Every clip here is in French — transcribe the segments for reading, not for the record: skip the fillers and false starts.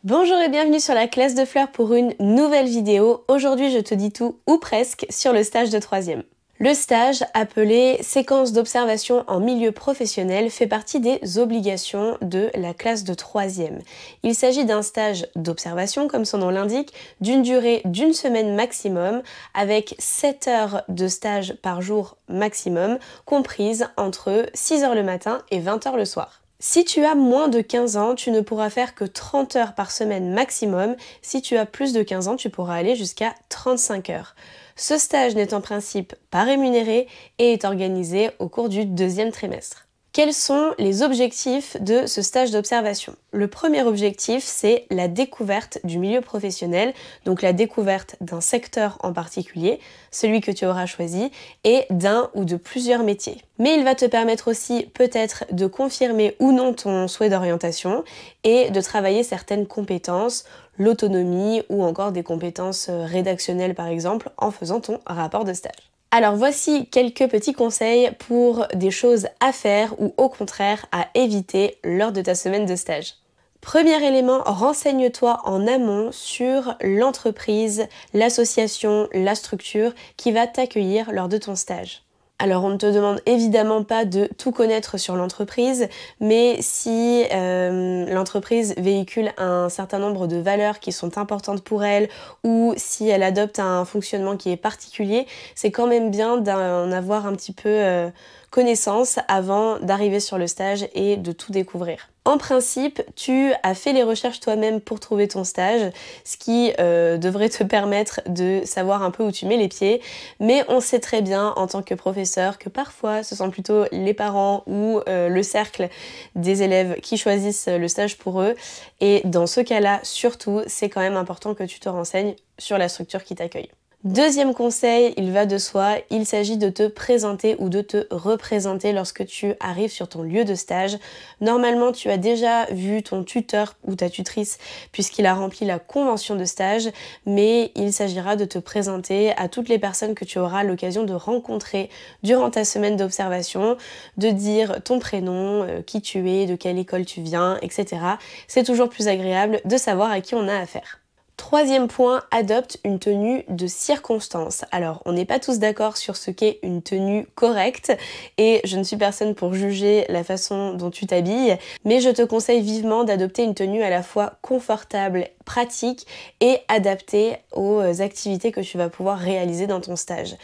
Bonjour et bienvenue sur la classe de fleurs pour une nouvelle vidéo. Aujourd'hui, je te dis tout ou presque sur le stage de troisième. Le stage, appelé séquence d'observation en milieu professionnel, fait partie des obligations de la classe de troisième. Il s'agit d'un stage d'observation, comme son nom l'indique, d'une durée d'une semaine maximum, avec 7 heures de stage par jour maximum, comprises entre 6 heures le matin et 20 heures le soir. Si tu as moins de 15 ans, tu ne pourras faire que 30 heures par semaine maximum. Si tu as plus de 15 ans, tu pourras aller jusqu'à 35 heures. Ce stage n'est en principe pas rémunéré et est organisé au cours du deuxième trimestre. Quels sont les objectifs de ce stage d'observation? Le premier objectif, c'est la découverte du milieu professionnel, donc la découverte d'un secteur en particulier, celui que tu auras choisi, et d'un ou de plusieurs métiers. Mais il va te permettre aussi peut-être de confirmer ou non ton souhait d'orientation et de travailler certaines compétences, l'autonomie ou encore des compétences rédactionnelles par exemple, en faisant ton rapport de stage. Alors voici quelques petits conseils pour des choses à faire ou au contraire à éviter lors de ta semaine de stage. Premier élément, renseigne-toi en amont sur l'entreprise, l'association, la structure qui va t'accueillir lors de ton stage. Alors on ne te demande évidemment pas de tout connaître sur l'entreprise, mais si l'entreprise véhicule un certain nombre de valeurs qui sont importantes pour elle ou si elle adopte un fonctionnement qui est particulier, c'est quand même bien d'en avoir un petit peu connaissance avant d'arriver sur le stage et de tout découvrir. En principe, tu as fait les recherches toi-même pour trouver ton stage, ce qui devrait te permettre de savoir un peu où tu mets les pieds, mais on sait très bien en tant que professeur que parfois ce sont plutôt les parents ou le cercle des élèves qui choisissent le stage pour eux, et dans ce cas-là, surtout, c'est quand même important que tu te renseignes sur la structure qui t'accueille. Deuxième conseil, il va de soi, il s'agit de te présenter ou de te représenter lorsque tu arrives sur ton lieu de stage. Normalement, tu as déjà vu ton tuteur ou ta tutrice puisqu'il a rempli la convention de stage, mais il s'agira de te présenter à toutes les personnes que tu auras l'occasion de rencontrer durant ta semaine d'observation, de dire ton prénom, qui tu es, de quelle école tu viens, etc. C'est toujours plus agréable de savoir à qui on a affaire. Troisième point, adopte une tenue de circonstance. Alors, on n'est pas tous d'accord sur ce qu'est une tenue correcte et je ne suis personne pour juger la façon dont tu t'habilles, mais je te conseille vivement d'adopter une tenue à la fois confortable, pratique et adaptée aux activités que tu vas pouvoir réaliser dans ton stage.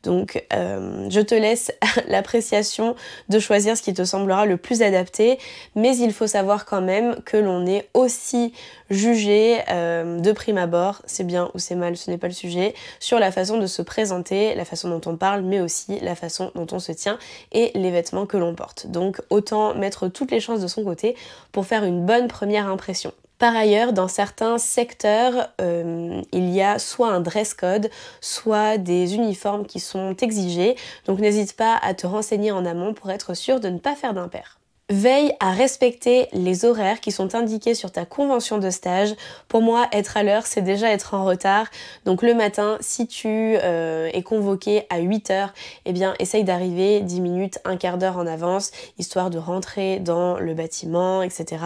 Donc je te laisse l'appréciation de choisir ce qui te semblera le plus adapté, mais il faut savoir quand même que l'on est aussi jugé de prime abord, c'est bien ou c'est mal, ce n'est pas le sujet, sur la façon de se présenter, la façon dont on parle, mais aussi la façon dont on se tient et les vêtements que l'on porte. Donc autant mettre toutes les chances de son côté pour faire une bonne première impression. Par ailleurs, dans certains secteurs, il y a soit un dress code, soit des uniformes qui sont exigés. Donc n'hésite pas à te renseigner en amont pour être sûr de ne pas faire d'impair. Veille à respecter les horaires qui sont indiqués sur ta convention de stage. Pour moi, être à l'heure, c'est déjà être en retard. Donc le matin, si tu es convoqué à 8h, eh bien essaye d'arriver 10 minutes, un quart d'heure en avance, histoire de rentrer dans le bâtiment, etc.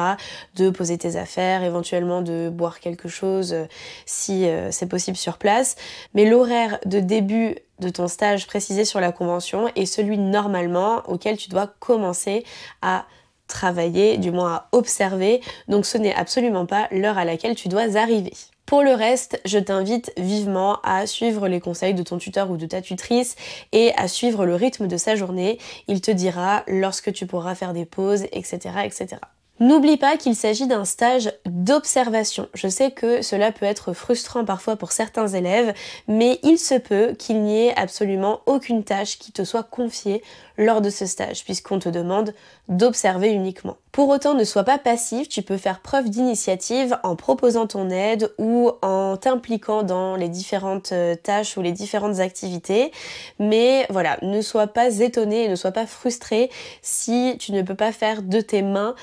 De poser tes affaires, éventuellement de boire quelque chose si c'est possible sur place. Mais l'horaire de début de ton stage précisé sur la convention est celui normalement auquel tu dois commencer à travailler, du moins à observer, donc ce n'est absolument pas l'heure à laquelle tu dois arriver. Pour le reste, je t'invite vivement à suivre les conseils de ton tuteur ou de ta tutrice et à suivre le rythme de sa journée. Il te dira lorsque tu pourras faire des pauses, etc., etc. N'oublie pas qu'il s'agit d'un stage d'observation. Je sais que cela peut être frustrant parfois pour certains élèves, mais il se peut qu'il n'y ait absolument aucune tâche qui te soit confiée lors de ce stage, puisqu'on te demande d'observer uniquement. Pour autant, ne sois pas passif, tu peux faire preuve d'initiative en proposant ton aide ou en t'impliquant dans les différentes tâches ou les différentes activités, mais voilà, ne sois pas étonné et ne sois pas frustré si tu ne peux pas faire de tes mains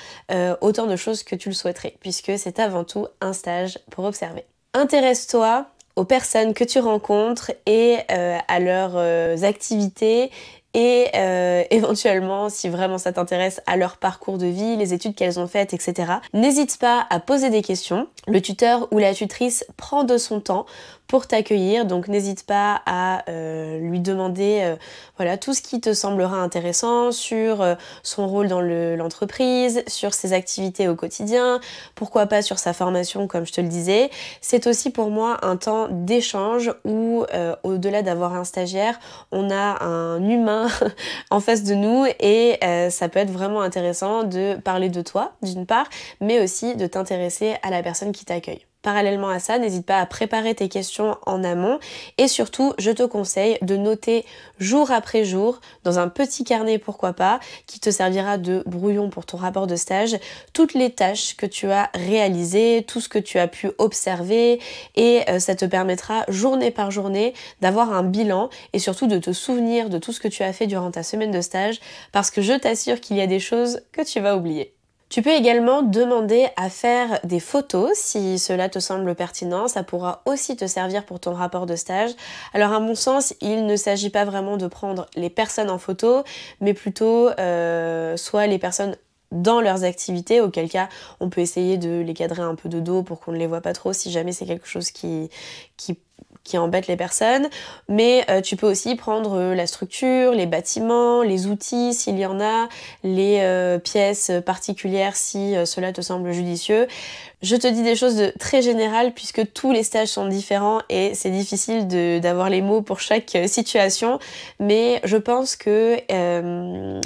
autant de choses que tu le souhaiterais, puisque c'est avant tout un stage pour observer. Intéresse-toi aux personnes que tu rencontres et à leurs activités et éventuellement, si vraiment ça t'intéresse, à leur parcours de vie, les études qu'elles ont faites, etc. N'hésite pas à poser des questions. Le tuteur ou la tutrice prend de son temps pour t'accueillir, donc n'hésite pas à lui demander voilà, tout ce qui te semblera intéressant sur son rôle dans l'entreprise, sur ses activités au quotidien, pourquoi pas sur sa formation comme je te le disais. C'est aussi pour moi un temps d'échange où au-delà d'avoir un stagiaire, on a un humain en face de nous et ça peut être vraiment intéressant de parler de toi d'une part, mais aussi de t'intéresser à la personne qui t'accueille. Parallèlement à ça, n'hésite pas à préparer tes questions en amont et surtout, je te conseille de noter jour après jour, dans un petit carnet pourquoi pas, qui te servira de brouillon pour ton rapport de stage, toutes les tâches que tu as réalisées, tout ce que tu as pu observer et ça te permettra journée par journée d'avoir un bilan et surtout de te souvenir de tout ce que tu as fait durant ta semaine de stage parce que je t'assure qu'il y a des choses que tu vas oublier. Tu peux également demander à faire des photos si cela te semble pertinent, ça pourra aussi te servir pour ton rapport de stage. Alors à mon sens, il ne s'agit pas vraiment de prendre les personnes en photo, mais plutôt soit les personnes dans leurs activités, auquel cas on peut essayer de les cadrer un peu de dos pour qu'on ne les voit pas trop si jamais c'est quelque chose qui embête les personnes, mais tu peux aussi prendre la structure, les bâtiments, les outils s'il y en a, les pièces particulières si cela te semble judicieux. Je te dis des choses de très générales puisque tous les stages sont différents et c'est difficile d'avoir les mots pour chaque situation, mais je pense que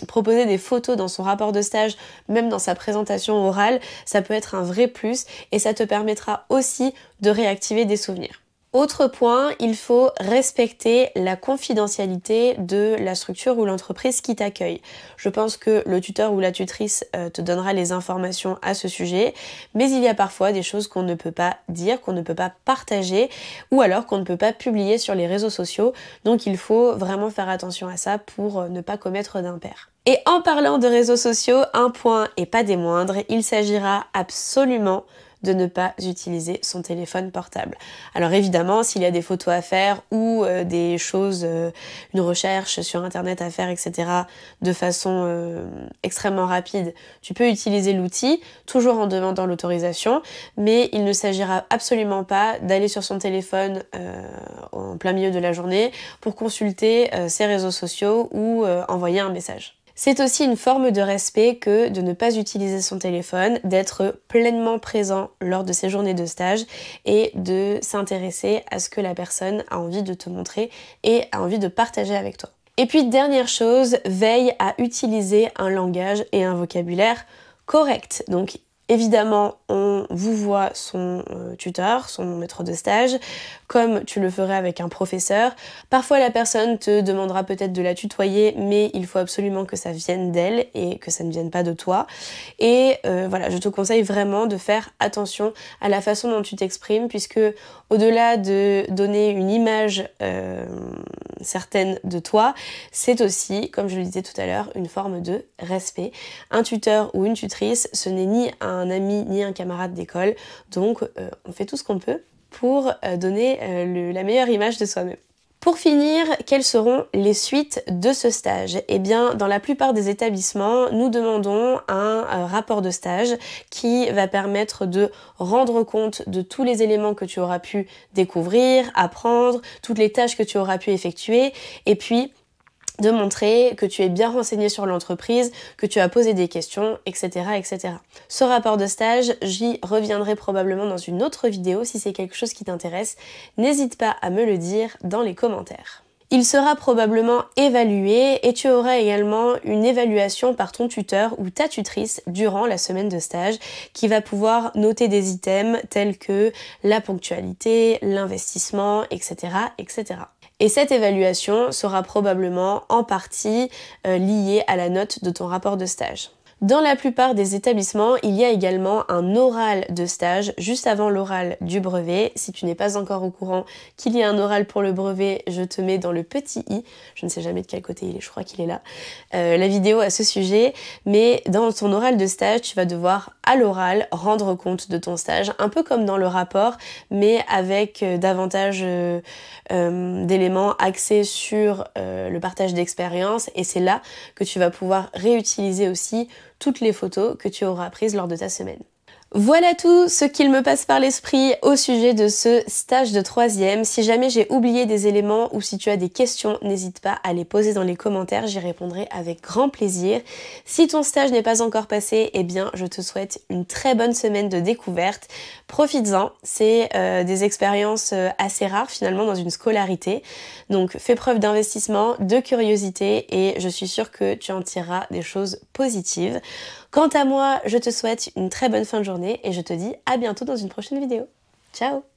proposer des photos dans son rapport de stage, même dans sa présentation orale, ça peut être un vrai plus et ça te permettra aussi de réactiver des souvenirs. Autre point, il faut respecter la confidentialité de la structure ou l'entreprise qui t'accueille. Je pense que le tuteur ou la tutrice te donnera les informations à ce sujet, mais il y a parfois des choses qu'on ne peut pas dire, qu'on ne peut pas partager, ou alors qu'on ne peut pas publier sur les réseaux sociaux, donc il faut vraiment faire attention à ça pour ne pas commettre d'impair. Et en parlant de réseaux sociaux, un point et pas des moindres, il s'agira absolument de ne pas utiliser son téléphone portable. Alors évidemment, s'il y a des photos à faire ou des choses, une recherche sur internet à faire, etc. de façon extrêmement rapide, tu peux utiliser l'outil, toujours en demandant l'autorisation, mais il ne s'agira absolument pas d'aller sur son téléphone en plein milieu de la journée pour consulter ses réseaux sociaux ou envoyer un message. C'est aussi une forme de respect que de ne pas utiliser son téléphone, d'être pleinement présent lors de ses journées de stage et de s'intéresser à ce que la personne a envie de te montrer et a envie de partager avec toi. Et puis dernière chose, veille à utiliser un langage et un vocabulaire correct. Donc évidemment, on vous voit son tuteur, son maître de stage, comme tu le ferais avec un professeur. Parfois, la personne te demandera peut-être de la tutoyer, mais il faut absolument que ça vienne d'elle et que ça ne vienne pas de toi. Et voilà, je te conseille vraiment de faire attention à la façon dont tu t'exprimes, puisque au-delà de donner une image certaine de toi, c'est aussi, comme je le disais tout à l'heure, une forme de respect. Un tuteur ou une tutrice, ce n'est ni un ami ni un camarade d'école, donc on fait tout ce qu'on peut pour donner la meilleure image de soi-même. Pour finir, quelles seront les suites de ce stage? Eh bien, dans la plupart des établissements, nous demandons un rapport de stage qui va permettre de rendre compte de tous les éléments que tu auras pu découvrir, apprendre, toutes les tâches que tu auras pu effectuer, et puis de montrer que tu es bien renseigné sur l'entreprise, que tu as posé des questions, etc., etc. Ce rapport de stage, j'y reviendrai probablement dans une autre vidéo si c'est quelque chose qui t'intéresse. N'hésite pas à me le dire dans les commentaires. Il sera probablement évalué et tu auras également une évaluation par ton tuteur ou ta tutrice durant la semaine de stage qui va pouvoir noter des items tels que la ponctualité, l'investissement, etc., etc. Et cette évaluation sera probablement en partie liée à la note de ton rapport de stage. Dans la plupart des établissements, il y a également un oral de stage juste avant l'oral du brevet. Si tu n'es pas encore au courant qu'il y a un oral pour le brevet, je te mets dans le petit i, je ne sais jamais de quel côté il est, je crois qu'il est là, la vidéo à ce sujet. Mais dans ton oral de stage, tu vas devoir à l'oral rendre compte de ton stage, un peu comme dans le rapport, mais avec davantage d'éléments axés sur le partage d'expérience, et c'est là que tu vas pouvoir réutiliser aussi toutes les photos que tu auras prises lors de ta semaine. Voilà tout ce qu'il me passe par l'esprit au sujet de ce stage de troisième. Si jamais j'ai oublié des éléments ou si tu as des questions, n'hésite pas à les poser dans les commentaires, j'y répondrai avec grand plaisir. Si ton stage n'est pas encore passé, eh bien je te souhaite une très bonne semaine de découverte. Profites-en, c'est des expériences assez rares finalement dans une scolarité. Donc fais preuve d'investissement, de curiosité et je suis sûre que tu en tireras des choses positives. Quant à moi, je te souhaite une très bonne fin de journée et je te dis à bientôt dans une prochaine vidéo. Ciao!